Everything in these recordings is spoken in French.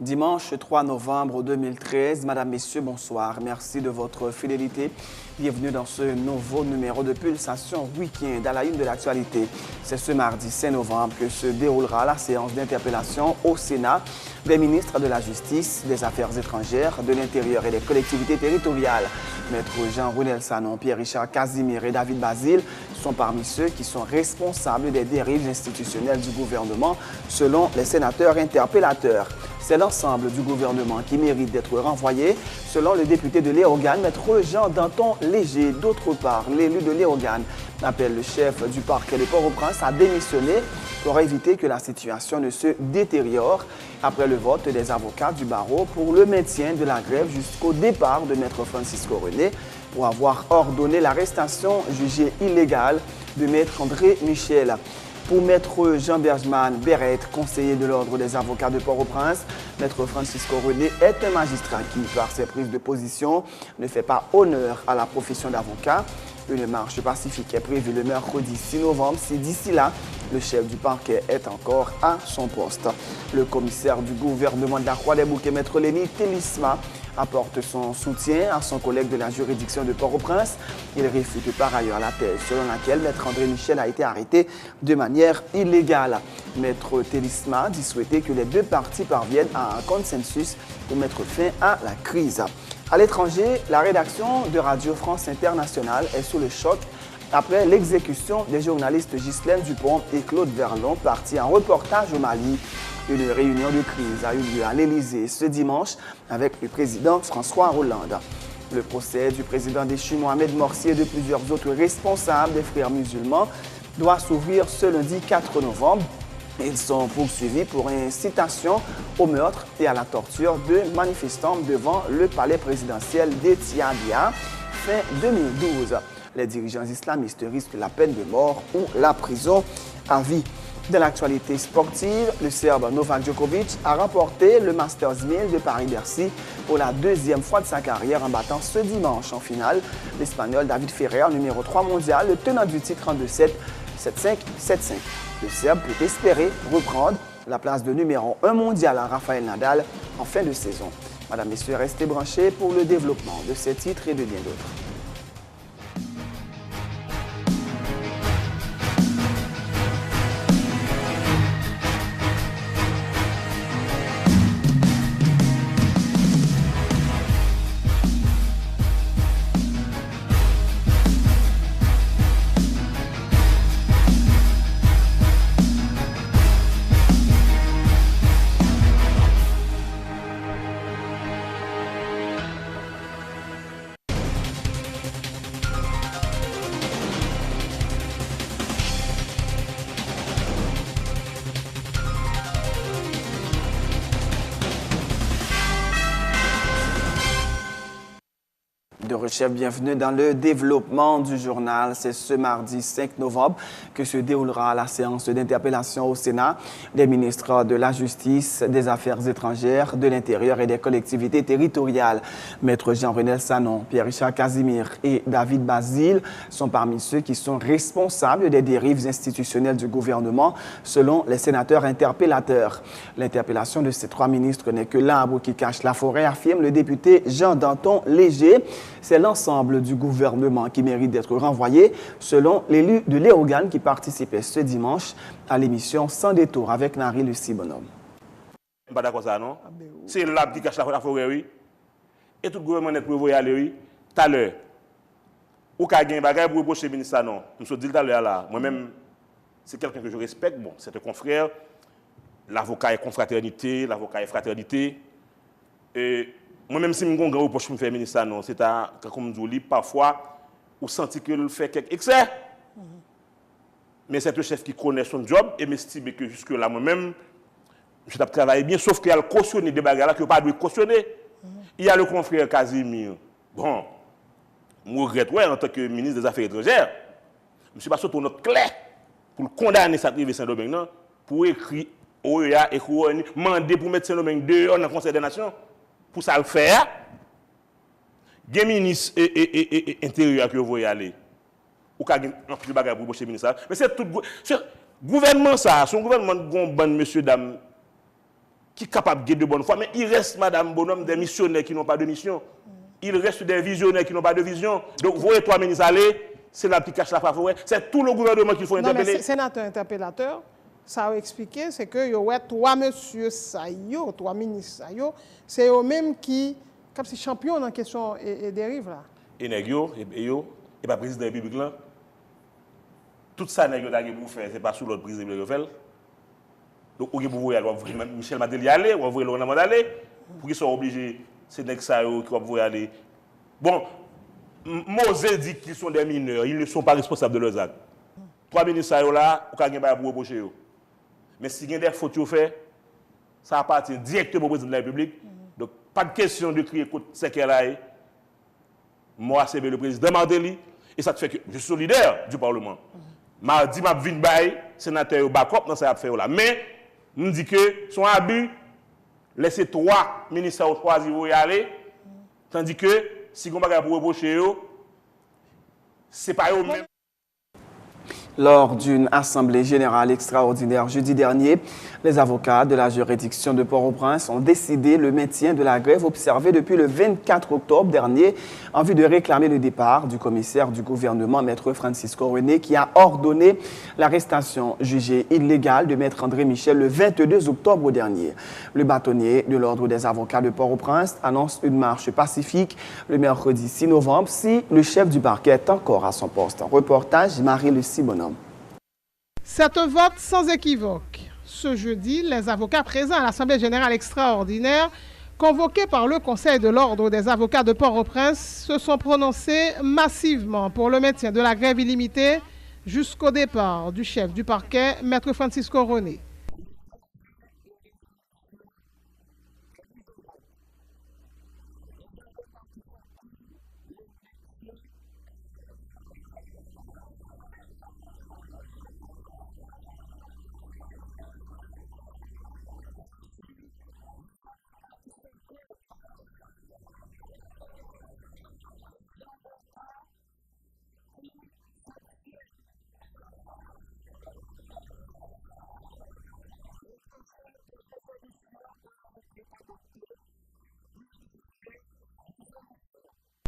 Dimanche 3 novembre 2013, Madame, Messieurs, bonsoir. Merci de votre fidélité. Bienvenue dans ce nouveau numéro de Pulsation Week-end à la une de l'actualité. C'est ce mardi 5 novembre que se déroulera la séance d'interpellation au Sénat des ministres de la Justice, des Affaires étrangères, de l'Intérieur et des collectivités territoriales. Maître Jean-Renel Sanon, Pierre-Richard Casimir et David Basile sont parmi ceux qui sont responsables des dérives institutionnelles du gouvernement, selon les sénateurs interpellateurs. C'est l'ensemble du gouvernement qui mérite d'être renvoyé, selon le député de Léogane, Maître Jean Danton Léger. D'autre part, l'élu de Léogane appelle le chef du parquet de Port-au-Prince à démissionner pour éviter que la situation ne se détériore après le vote des avocats du barreau pour le maintien de la grève jusqu'au départ de Maître Francisco René pour avoir ordonné l'arrestation jugée illégale de Maître André Michel. Pour Maître Jean Bergman Beret, conseiller de l'Ordre des avocats de Port-au-Prince, Maître Francisco René est un magistrat qui, par ses prises de position, ne fait pas honneur à la profession d'avocat. Une marche pacifique est prévue le mercredi 6 novembre si d'ici là, le chef du parquet est encore à son poste. Le commissaire du gouvernement de la Croix-des-Bouquets, Maître Léni Télisma, apporte son soutien à son collègue de la juridiction de Port-au-Prince. Il réfute par ailleurs la thèse selon laquelle Maître André Michel a été arrêté de manière illégale. Maître Télisma dit souhaiter que les deux parties parviennent à un consensus pour mettre fin à la crise. À l'étranger, la rédaction de Radio France Internationale est sous le choc après l'exécution des journalistes Ghislaine Dupont et Claude Verlon partis en reportage au Mali. Une réunion de crise a eu lieu à l'Élysée ce dimanche avec le président François Hollande. Le procès du président déchu Mohamed Morsi et de plusieurs autres responsables des frères musulmans doit s'ouvrir ce lundi 4 novembre. Ils sont poursuivis pour incitation au meurtre et à la torture de manifestants devant le palais présidentiel d'Etiabia fin 2012. Les dirigeants islamistes risquent la peine de mort ou la prison à vie. De l'actualité sportive, le Serbe Novak Djokovic a remporté le Masters 1000 de Paris-Bercy pour la deuxième fois de sa carrière en battant ce dimanche en finale l'Espagnol David Ferrer, numéro 3 mondial, le tenant du titre en 2-7, 7-5, 7-5. Le Serbe peut espérer reprendre la place de numéro 1 mondial à Rafael Nadal en fin de saison. Madame, Messieurs, restez branchés pour le développement de ces titres et de bien d'autres. Chef, bienvenue dans le développement du journal. C'est ce mardi 5 novembre que se déroulera la séance d'interpellation au Sénat des ministres de la Justice, des Affaires étrangères, de l'Intérieur et des collectivités territoriales. Maître Jean-Renel Sanon, Pierre-Richard Casimir et David Basile sont parmi ceux qui sont responsables des dérives institutionnelles du gouvernement, selon les sénateurs interpellateurs. L'interpellation de ces trois ministres n'est que l'arbre qui cache la forêt, affirme le député Jean Danton Léger. C'est l'ensemble du gouvernement qui mérite d'être renvoyé, selon l'élu de Léogane qui participait ce dimanche à l'émission Sans détour avec Marie-Lucie Bonhomme. Pas d'accord ça, non? C'est l'arbre qui cache la forêt, oui. Et tout le gouvernement est pour y aller, oui. Tout à l'heure, ou qu'a gagné bagage pour reprocher le ministre, non? Je me suis dit tout à l'heure là. Moi-même, c'est quelqu'un que je respecte. Bon, c'est un confrère. L'avocat est confraternité, l'avocat est fraternité. Et moi-même, si je me grand reproche pour me faire ministre, non, c'est comme je dis, parfois, vous sentez qu'il fait quelques excès. Mais c'est un chef qui connaît son job et m'estime que jusque-là, moi-même, je travaille bien, sauf qu'il a cautionné des bagages qu'il n'a pas dû cautionner. Il y a le confrère Casimir. Bon, je regrette, ouais, en tant que ministre des Affaires étrangères, je ne suis pas sur notre clair pour condamner cette rive Saint-Domingue, pour écrire OEA et demander pour mettre Saint-Domingue dehors dans le Conseil des Nations. Pour ça le faire, il y a un ministre intérieur que vous voyez aller. Ou qu'il y a un petit bagage pour le ministre. Mais c'est tout. Le gouvernement, ça, son gouvernement, bon, monsieur, dame, qui est capable de bonne foi. Mais il reste, Madame Bonhomme, des missionnaires qui n'ont pas de mission. Il reste des visionnaires qui n'ont pas de vision. Donc, vous voyez, toi, ministre, allez, c'est là qui cache la forêt. C'est tout le gouvernement qu'il faut interpeller. Non, mais sénateur interpellateur, ça a expliqué, c'est que y a trois messieurs Sayo, trois ministres Sayo, c'est eux-mêmes qui, comme si champions dans la question et dérive là. Et Negio, et pas président de la République là. Tout ça, Negio, vous faire, c'est pas sous l'autre président de la République. Donc, vous pouvez aller, Michel Madeli aller, vous pouvez Laurent aller, pour qu'ils soient obligés, c'est Neg Sayo qui va aller. Bon, Mosé dit qu'ils sont des mineurs, ils ne sont pas responsables de leurs actes. Trois ministres là, vous n'avez pas à vous reprocher. Mais si vous avez des fautes fait, ça appartient directement au président de la République. Donc, pas de question de crier contre ce qu'elle a. Moi, c'est le président Madeli, et ça te fait que je suis solidaire du Parlement. Mardi, je vais venir sénateur Bakop dans cette affaire là. Mais, je dis que son abus, laissez trois ministres choisir pour y aller, tandis que si vous n'avez pas pour reprocher, ce n'est pas eux-mêmes. Lors d'une assemblée générale extraordinaire jeudi dernier, les avocats de la juridiction de Port-au-Prince ont décidé le maintien de la grève observée depuis le 24 octobre dernier en vue de réclamer le départ du commissaire du gouvernement, Maître Francisco René, qui a ordonné l'arrestation jugée illégale de Maître André Michel le 22 octobre dernier. Le bâtonnier de l'Ordre des avocats de Port-au-Prince annonce une marche pacifique le mercredi 6 novembre si le chef du parquet est encore à son poste. Reportage Marie-Lucie Bonhomme. C'est un vote sans équivoque. Ce jeudi, les avocats présents à l'Assemblée générale extraordinaire, convoqués par le Conseil de l'Ordre des avocats de Port-au-Prince, se sont prononcés massivement pour le maintien de la grève illimitée jusqu'au départ du chef du parquet, Maître Francisco René.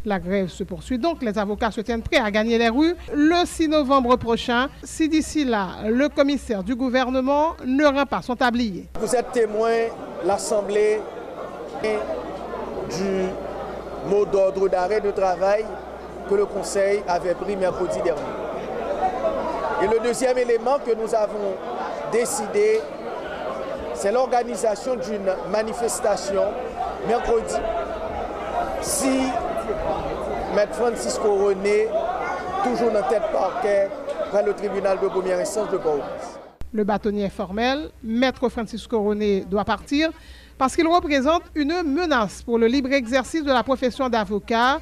La grève se poursuit donc. Les avocats se tiennent prêts à gagner les rues le 6 novembre prochain, si d'ici là, le commissaire du gouvernement ne rend pas son tablier. Vous êtes témoin, l'Assemblée, du mot d'ordre d'arrêt de travail que le Conseil avait pris mercredi dernier. Et le deuxième élément que nous avons décidé, c'est l'organisation d'une manifestation mercredi. Si Maître Francisco René, toujours dans tête parquet, près le tribunal de première instance de Port-au-Prince. Le bâtonnier formel, Maître Francisco René, doit partir parce qu'il représente une menace pour le libre exercice de la profession d'avocat,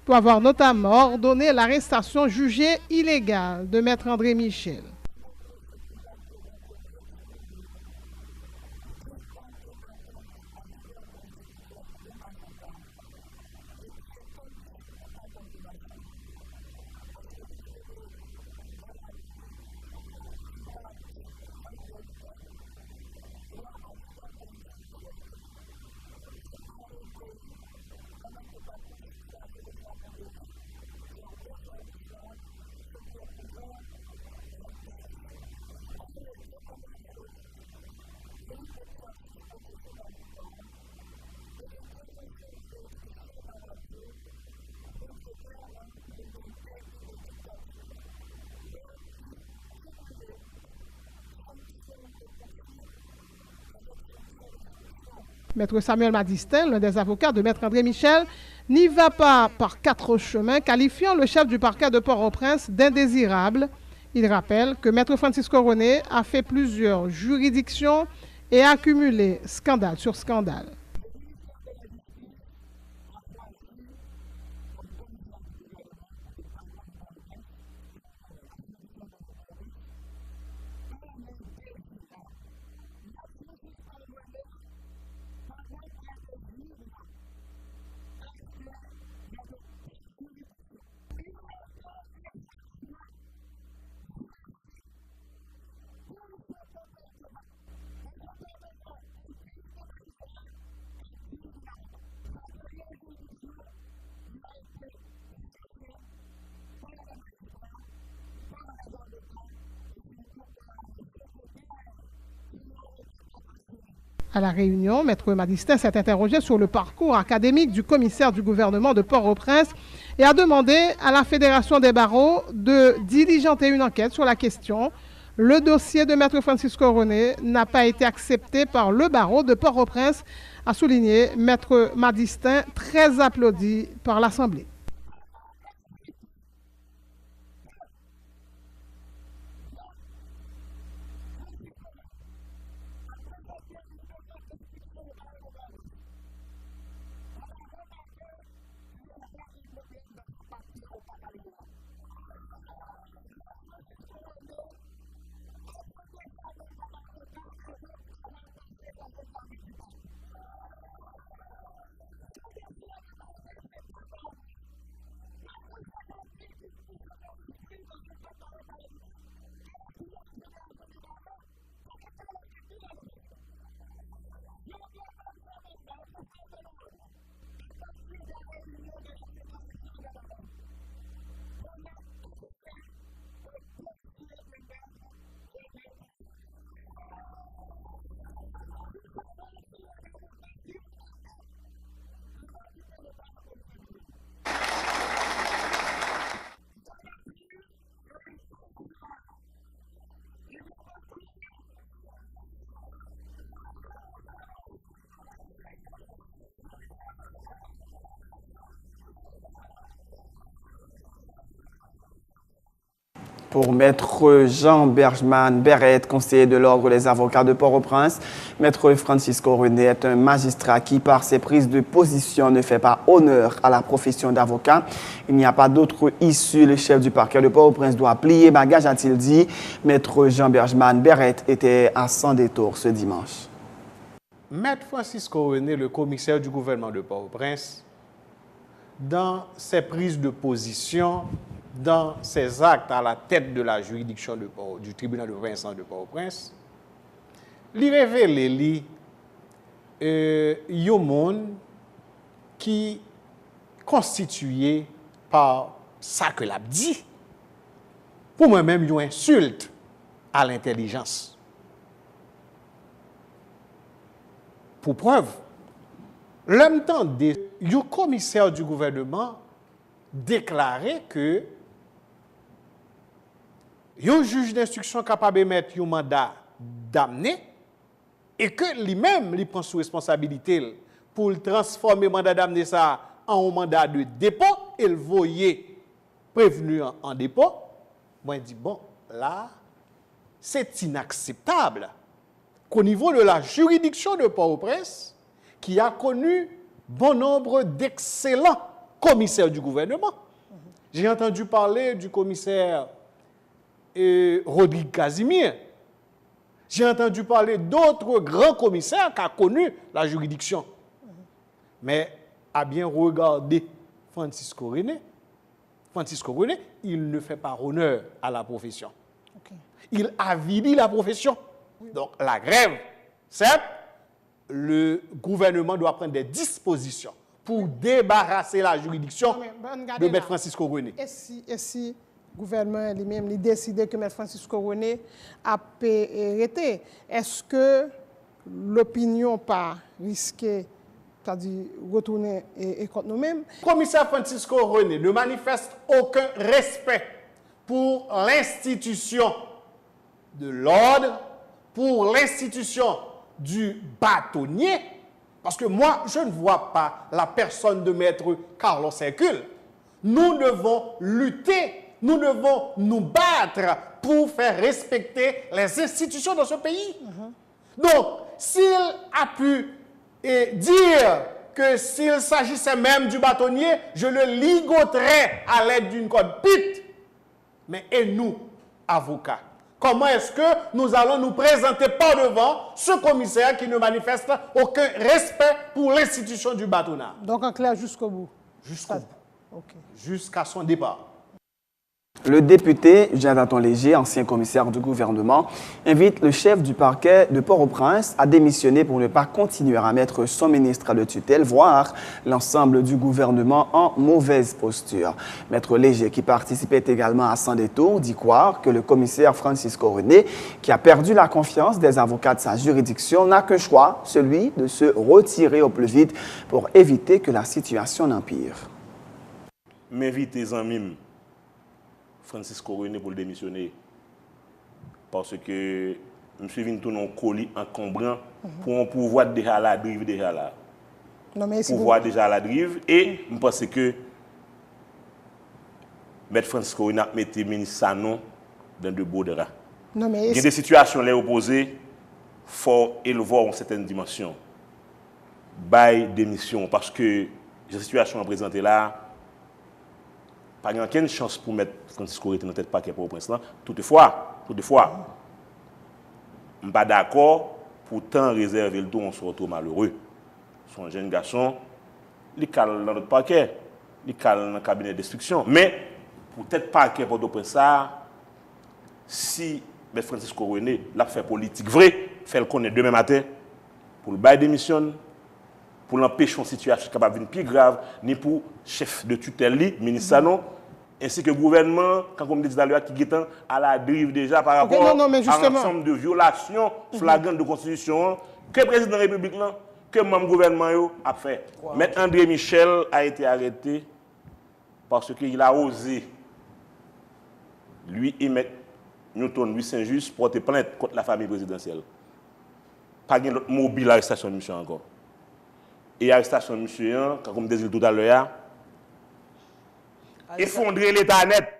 pour avoir notamment ordonné l'arrestation jugée illégale de Maître André Michel. Maître Samuel Madistin, l'un des avocats de Maître André Michel, n'y va pas par quatre chemins, qualifiant le chef du parquet de Port-au-Prince d'indésirable. Il rappelle que Maître Francisco René a fait plusieurs juridictions et a accumulé scandale sur scandale. À la réunion, Maître Madistin s'est interrogé sur le parcours académique du commissaire du gouvernement de Port-au-Prince et a demandé à la Fédération des barreaux de diligenter une enquête sur la question. Le dossier de Maître Francisco René n'a pas été accepté par le barreau de Port-au-Prince, a souligné Maître Madistin, très applaudi par l'Assemblée. Pour Maître Jean Bergman Berrette, conseiller de l'Ordre des avocats de Port-au-Prince, Maître Francisco René est un magistrat qui, par ses prises de position, ne fait pas honneur à la profession d'avocat. Il n'y a pas d'autre issue. Le chef du parquet de Port-au-Prince doit plier bagage, a-t-il dit. Maître Jean Bergman Berrette était à Sans Détour ce dimanche. Maître Francisco René, le commissaire du gouvernement de Port-au-Prince, dans ses prises de position, dans ses actes à la tête de la juridiction du tribunal de première instance de Port-au-Prince, il révèle un monde qui constitué par ça que l'a dit. Pour moi-même, une insulte à l'intelligence. Pour preuve, l'homme tendait, le commissaire du gouvernement déclarait que un juge d'instruction capable de mettre un mandat d'amener et que lui-même il prend sous responsabilité pour transformer le mandat d'amener ça en un mandat de dépôt et le voyer prévenu en dépôt. Moi, je dis, bon, là, c'est inacceptable qu'au niveau de la juridiction de Port-au-Prince, qui a connu bon nombre d'excellents commissaires du gouvernement. J'ai entendu parler du commissaire Rodrigue Casimir. J'ai entendu parler d'autres grands commissaires qui ont connu la juridiction. Mais à bien regarder Francisco René, il ne fait pas honneur à la profession. Okay. Il avilit la profession. Oui. Donc la grève, certes, le gouvernement doit prendre des dispositions pour débarrasser la juridiction de Maître Francisco René. Et si le gouvernement lui-même décide que Maître Francisco René a arrêté, est-ce que l'opinion pas risquée, c'est-à-dire retourner et contre nous-mêmes? Le commissaire Francisco René ne manifeste aucun respect pour l'institution de l'ordre, pour l'institution du bâtonnier, parce que moi, je ne vois pas la personne de Maître Carlos Hercule. Nous devons lutter, nous devons nous battre pour faire respecter les institutions dans ce pays. Donc, s'il a pu dire que s'il s'agissait même du bâtonnier, je le ligoterais à l'aide d'une corde pite. Mais et nous, avocats, comment est-ce que nous allons nous présenter par devant ce commissaire qui ne manifeste aucun respect pour l'institution du bâtonnat? Donc en clair jusqu'au bout? Jusqu'au bout. Okay. Jusqu'à son départ. Le député Jonathan Léger, ancien commissaire du gouvernement, invite le chef du parquet de Port-au-Prince à démissionner pour ne pas continuer à mettre son ministre de tutelle, voire l'ensemble du gouvernement en mauvaise posture. Maître Léger, qui participait également à Sans détour, dit croire que le commissaire Francisco René, qui a perdu la confiance des avocats de sa juridiction, n'a qu'un choix, celui de se retirer au plus vite pour éviter que la situation n'empire. M'invitez-en mime. Francisco René pour le démissionner. Parce que je suis venu tourner un colis encombrant pour un pouvoir déjà à la drive déjà là. Non, mais pouvoir déjà à la drive. Et je pense que M. Francisco René a mis le ministre Sanon dans de beaux draps. Non, mais il y a des situations là opposées, il faut élever en certaines dimensions. Bail démission. Parce que la situation présentée là, pas aucune chance pour mettre Francisco René dans tête paquet pour le prince. Toutefois, je ne suis pas d'accord pour tant réserver le dos, on se retrouve malheureux. Son jeune garçon, il cale dans notre paquet, il cale dans le cabinet d'instruction. Mais pour tête paquet pour le prince, si M. Francisco René l'a fait politique vrai, fait le connaître demain matin, pour le bail démission, pour l'empêcher une situation capable de venir plus grave, ni pour chef de tutelle, ministre Sanon, ainsi que le gouvernement, quand on me dit d'ailleurs, qui est à la dérive déjà par rapport à l'ensemble de violations flagrantes de la Constitution que le président de la République, que le membre gouvernement a fait. Mais André Michel a été arrêté parce qu'il a osé, lui et M. Newton, Louis Saint-Just, porter plainte contre la famille présidentielle. Pas de l'autre mobile arrestation de monsieur encore. Et l'arrestation de monsieur, comme on me disait tout à l'heure, effondrer l'État net.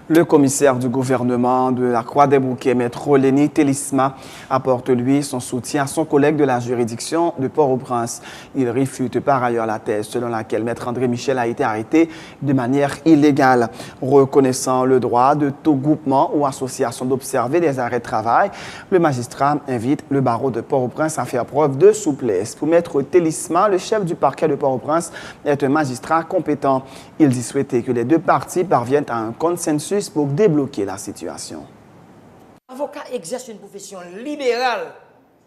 Le commissaire du gouvernement de la Croix-des-Bouquets, Maître Léni Télisma, apporte lui son soutien à son collègue de la juridiction de Port-au-Prince. Il réfute par ailleurs la thèse selon laquelle Maître André Michel a été arrêté de manière illégale. Reconnaissant le droit de tout groupement ou association d'observer des arrêts de travail, le magistrat invite le barreau de Port-au-Prince à faire preuve de souplesse. Pour Maître Télisma, le chef du parquet de Port-au-Prince est un magistrat compétent. Il dit souhaiter que les deux parties parviennent à un consensus pour débloquer la situation. L'avocat exerce une profession libérale.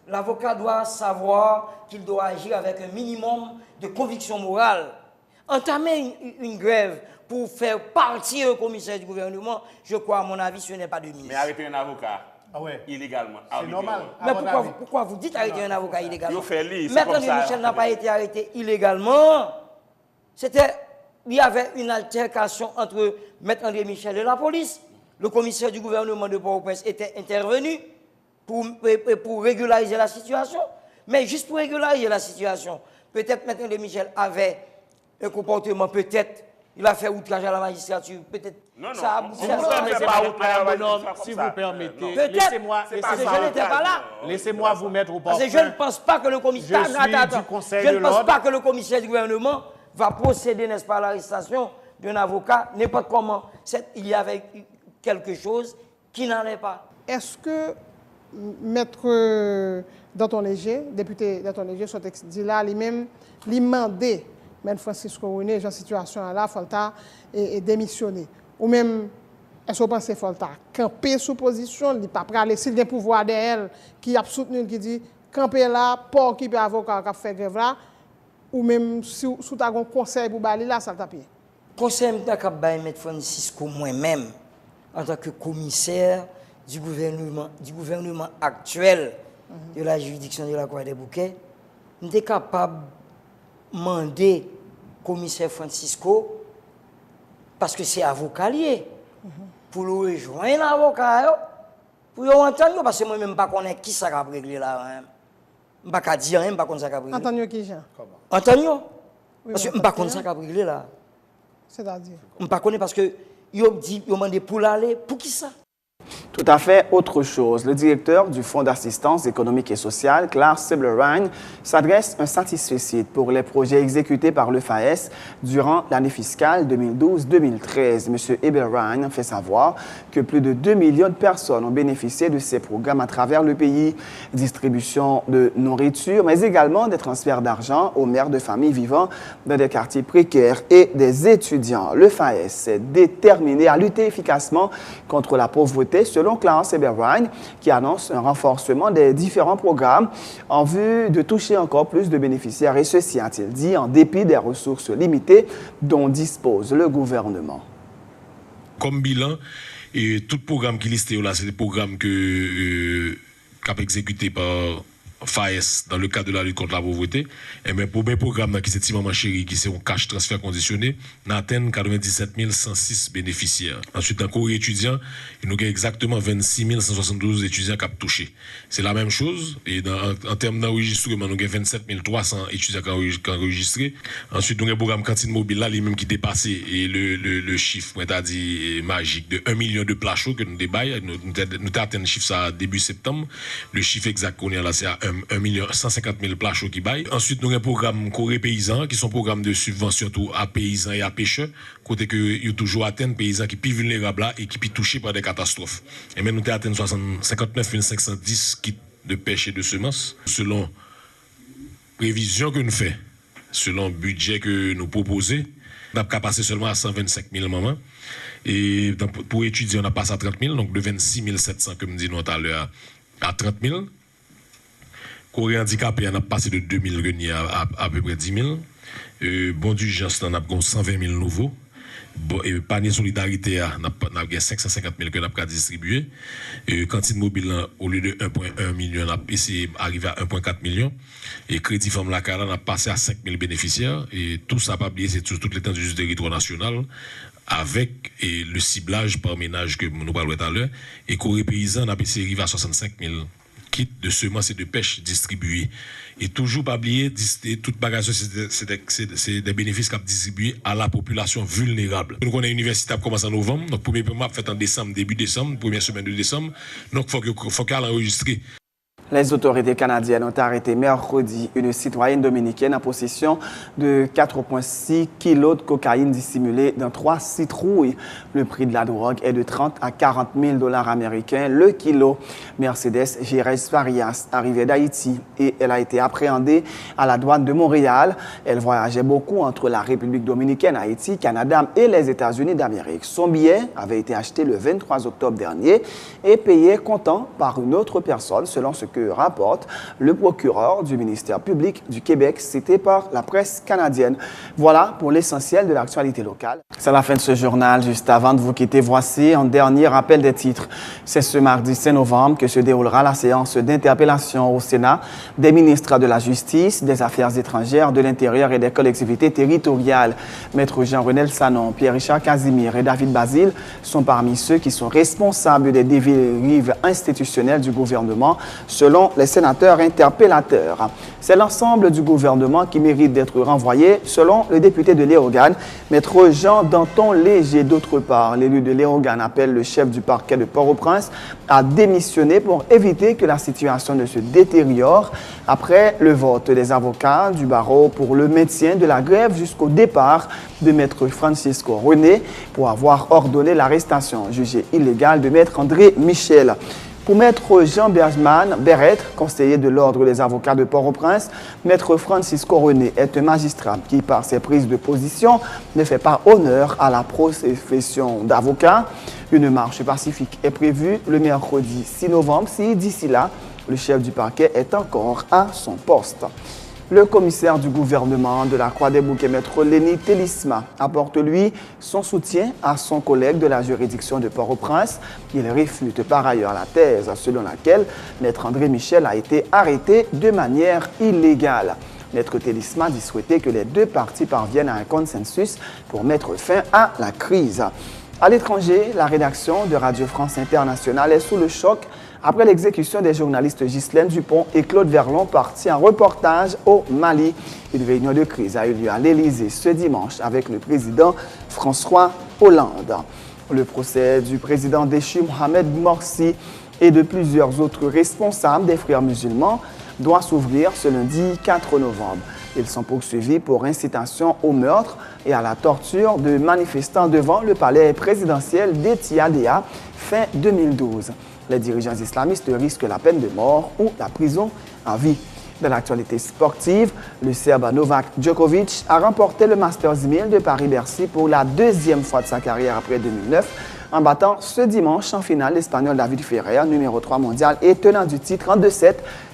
L'avocat doit savoir qu'il doit agir avec un minimum de conviction morale. Entamer une grève pour faire partir un commissaire du gouvernement, je crois, à mon avis, ce n'est pas de mise. Mais arrêter un avocat illégalement. C'est normal. Mais pourquoi vous dites arrêter un avocat illégalement? Maître André Michel n'a pas été arrêté illégalement. Il y avait une altercation entre Maître André Michel et la police. Le commissaire du gouvernement de Port-au-Prince était intervenu pour régulariser la situation. Mais juste pour régulariser la situation, peut-être Maître André Michel avait un comportement, peut-être, il a fait outrage à la magistrature, peut-être. Non, ça a si vous permettez, laissez-moi. Je n'étais pas là. Laissez-moi vous mettre au Parce portrait. que je ne pense pas que le commissaire. Je ne pense pas que le commissaire du gouvernement va procéder, n'est-ce pas, à l'arrestation d'un avocat, n'importe comment. Il y avait quelque chose qui n'allait pas. Est-ce que Maître Danton Léger, député Danton Léger, soit dit là, lui-même, lui demandé, Maître Francisco René, dans cette situation-là, Folta et démissionner? Ou même, est-ce que vous pensez Folta camper sous position, il n'est pas prêt à laisser le pouvoir d'elle, qui a soutenu, qui dit, camper là, pour qui peut avocat qui a fait grève là, ou même si vous avez un conseil pour balayer là, ça le tape. Conseil de M. Francisco moi-même, en tant que commissaire du gouvernement actuel de la juridiction de la Croix-des-Bouquets, nous sommes capables de demander au commissaire Francisco, parce que c'est avocat lié, pour le rejoindre l'avocat, pour le entendre, parce que moi-même, je ne sais pas qui ça va régler là. Je ne sais pas dire rien, je ne sais pas ça va régler. Antonio qui Jean? Antonio? Parce que je ne sais pas ça va régler là. C'est-à-dire? Je ne sais pas parce que ils ont demandé pour l'aller, pour qui ça? Tout à fait autre chose. Le directeur du Fonds d'assistance économique et sociale, Clark Sebler-Ryan, s'adresse un satisfecit pour les projets exécutés par le FAES durant l'année fiscale 2012-2013. M. Ebel-Ryan fait savoir que plus de 2 millions de personnes ont bénéficié de ces programmes à travers le pays. Distribution de nourriture, mais également des transferts d'argent aux mères de familles vivant dans des quartiers précaires et des étudiants. Le FAES est déterminé à lutter efficacement contre la pauvreté, selon Clark Sebler-Ryan, qui annonce un renforcement des différents programmes en vue de toucher encore plus de bénéficiaires. Et ceci, a-t-il dit, en dépit des ressources limitées dont dispose le gouvernement. Comme bilan, et tout programme qui est listé là, c'est des programmes qui sont exécutés par FAES dans le cadre de la lutte contre la pauvreté. Et mais pour mes programmes qui c'est Maman Chérie, qui c'est un cash transfert conditionné, nous atteignons 97 106 bénéficiaires. Ensuite, dans le cours étudiant, nous avons exactement 26 172 étudiants qui ont touché. C'est la même chose. Et en termes d'enregistrement, nous avons 27 300 étudiants qui ont enregistré. Ensuite, nous avons un programme cantine mobile là, les mêmes qui dépassait et le chiffre, on a dit magique, de 1 million de plats chauds que nous débaillons. Nous avons atteint le chiffre ça début septembre. Le chiffre exact qu'on est là, c'est à 1,150 000 plats chauds qui baillent. Ensuite, nous avons un programme Corée Paysan, qui sont programmes de subvention à paysans et à pêcheurs, côté que ils ont toujours atteint les paysans qui sont plus vulnérables là et qui sont touchés par des catastrophes. Et même nous avons atteint 59 510 kits de pêche et de semences, selon prévision que nous faisons, selon le budget que nous proposons. On a passé seulement à 125 000 moments. Et pour étudier, on a passé à 30 000, donc de 26 700, comme dit tout à l'heure, à 30 000. Corée handicapé, on a passé de 2 000 greniers à peu près 10 000. Bon d'urgence, on a 120 000 nouveaux. Panier solidarité, on a 550 000 que nous avons distribué. Cantine mobile, au lieu de 1,1 million, on a essayé d'arriver à 1,4 million. Et crédit femme la cara, on a passé à 5 000 bénéficiaires. Et tout ça, pas oublier, c'est sur toute l'étendue du territoire national, avec le ciblage par ménage que nous parlons tout à l'heure. Et Corée Paysan, on a essayé d'arriver à 65 000 kits de semences et de pêche distribués. Et toujours pas oublier, toute bagage, c'est des bénéfices qu'on distribués à la population vulnérable. Nous connaissons l'université qui commence en novembre, donc premier mois fait en décembre, début décembre, première semaine de décembre. Donc il faut qu'elle enregistre. Les autorités canadiennes ont arrêté mercredi une citoyenne dominicaine en possession de 4,6 kilos de cocaïne dissimulée dans 3 citrouilles. Le prix de la drogue est de 30 à 40 000 $ américains le kilo. Mercedes Jerez Farias arrivait d'Haïti et elle a été appréhendée à la douane de Montréal. Elle voyageait beaucoup entre la République dominicaine, Haïti, Canada et les États-Unis d'Amérique. Son billet avait été acheté le 23 octobre dernier et payé comptant par une autre personne, selon ce que rapporte le procureur du ministère public du Québec, cité par la presse canadienne. Voilà pour l'essentiel de l'actualité locale. C'est la fin de ce journal. Juste avant de vous quitter, voici un dernier rappel des titres. C'est ce mardi 5 novembre que se déroulera la séance d'interpellation au Sénat des ministres de la Justice, des Affaires étrangères, de l'Intérieur et des collectivités territoriales. Maître Jean-Renel Sanon, Pierre-Richard Casimir et David Basile sont parmi ceux qui sont responsables des dérives institutionnelles du gouvernement, selon les sénateurs interpellateurs. C'est l'ensemble du gouvernement qui mérite d'être renvoyé, selon le député de Léogane, Maître Jean Danton Léger. D'autre part, l'élu de Léogane appelle le chef du parquet de Port-au-Prince à démissionner pour éviter que la situation ne se détériore après le vote des avocats du barreau pour le maintien de la grève jusqu'au départ de Maître Francisco René pour avoir ordonné l'arrestation jugée illégale de Maître André Michel. Pour Maître Jean Bergman Berrette, conseiller de l'Ordre des avocats de Port-au-Prince, Maître Francisco René est un magistrat qui, par ses prises de position, ne fait pas honneur à la profession d'avocat. Une marche pacifique est prévue le mercredi 6 novembre si, d'ici là, le chef du parquet est encore à son poste. Le commissaire du gouvernement de la Croix-des-Bouquets, Maître Lenny Télisma, apporte, lui, son soutien à son collègue de la juridiction de Port-au-Prince. Il réfute par ailleurs la thèse selon laquelle Maître André Michel a été arrêté de manière illégale. Maître Télisma dit souhaiter que les deux parties parviennent à un consensus pour mettre fin à la crise. À l'étranger, la rédaction de Radio France Internationale est sous le choc après l'exécution des journalistes Ghislaine Dupont et Claude Verlon partis en reportage au Mali. Une réunion de crise a eu lieu à l'Élysée ce dimanche avec le président François Hollande. Le procès du président déchu Mohamed Morsi et de plusieurs autres responsables des frères musulmans doit s'ouvrir ce lundi 4 novembre. Ils sont poursuivis pour incitation au meurtre et à la torture de manifestants devant le palais présidentiel d'Etiadéa fin 2012. Les dirigeants islamistes risquent la peine de mort ou la prison à vie. Dans l'actualité sportive, le Serbe Novak Djokovic a remporté le Masters 1000 de Paris-Bercy pour la deuxième fois de sa carrière après 2009, en battant ce dimanche en finale l'Espagnol David Ferrer, numéro 3 mondial et tenant du titre en 2-7,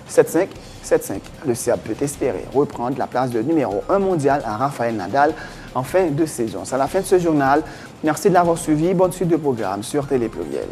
7-5, 7-5. Le Serbe peut espérer reprendre la place de numéro 1 mondial à Rafael Nadal en fin de saison. C'est la fin de ce journal. Merci de l'avoir suivi. Bonne suite de programme sur Télé Pluriel.